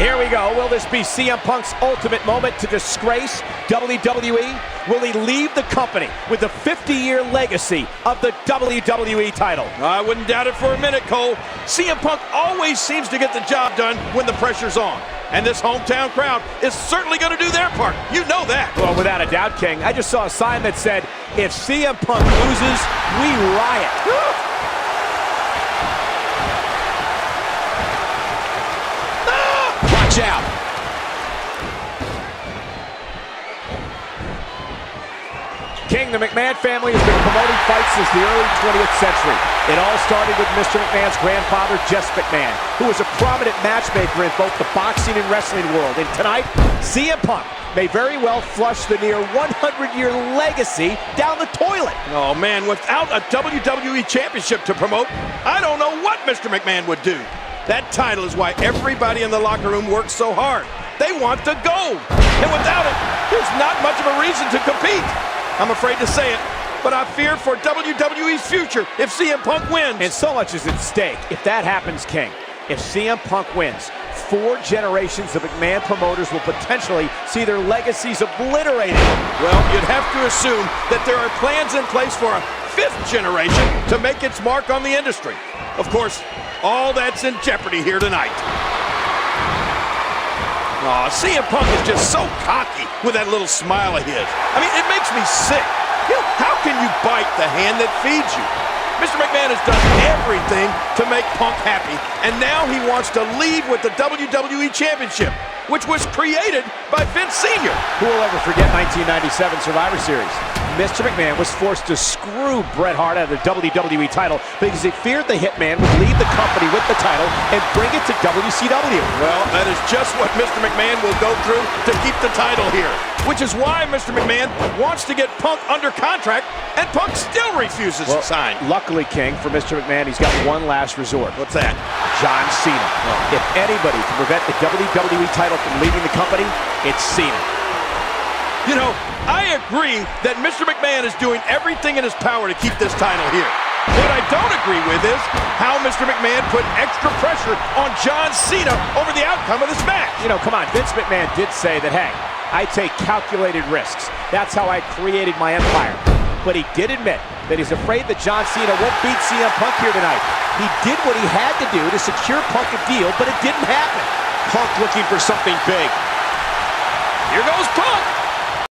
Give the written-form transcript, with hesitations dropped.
Here we go. Will this be CM Punk's ultimate moment to disgrace WWE? Will he leave the company with the 50-year legacy of the WWE title? I wouldn't doubt it for a minute, Cole. CM Punk always seems to get the job done when the pressure's on. And this hometown crowd is certainly going to do their part. You know that. Well, without a doubt, King. I just saw a sign that said, if CM Punk loses, we riot. Watch out. King, the McMahon family has been promoting fights since the early 20th century. It all started with Mr. McMahon's grandfather, Jess McMahon, who was a prominent matchmaker in both the boxing and wrestling world. And tonight, CM Punk may very well flush the near 100-year legacy down the toilet. Oh, man, without a WWE championship to promote, I don't know what Mr. McMahon would do. That title is why everybody in the locker room works so hard. They want the gold. And without it, there's not much of a reason to compete. I'm afraid to say it, but I fear for WWE's future if CM Punk wins. And so much is at stake if that happens, King. If CM Punk wins, 4 generations of McMahon promoters will potentially see their legacies obliterated. Well, you'd have to assume that there are plans in place for a 5th generation to make its mark on the industry. Of course, all that's in jeopardy here tonight. Aw, CM Punk is just so cocky with that little smile of his. I mean, it makes me sick. How can you bite the hand that feeds you? Mr. McMahon has done everything to make Punk happy, and now he wants to leave with the WWE Championship, which was created by Vince Sr. Who will ever forget 1997 Survivor Series? Mr. McMahon was forced to screw Bret Hart out of the WWE title because he feared the Hitman would leave the company with the title and bring it to WCW. Well, that is just what Mr. McMahon will go through to keep the title here, which is why Mr. McMahon wants to get Punk under contract, and Punk still refuses to sign. Luckily, King, for Mr. McMahon, he's got one last resort. What's that? John Cena. Oh. If anybody can prevent the WWE title from leaving the company, it's Cena. You know, I agree that Mr. McMahon is doing everything in his power to keep this title here. What I don't agree with is how Mr. McMahon put extra pressure on John Cena over the outcome of this match. You know, come on, Vince McMahon did say that, hey, I take calculated risks. That's how I created my empire. But he did admit that he's afraid that John Cena won't beat CM Punk here tonight. He did what he had to do to secure Punk a deal, but it didn't happen. Punk looking for something big. Here goes Punk.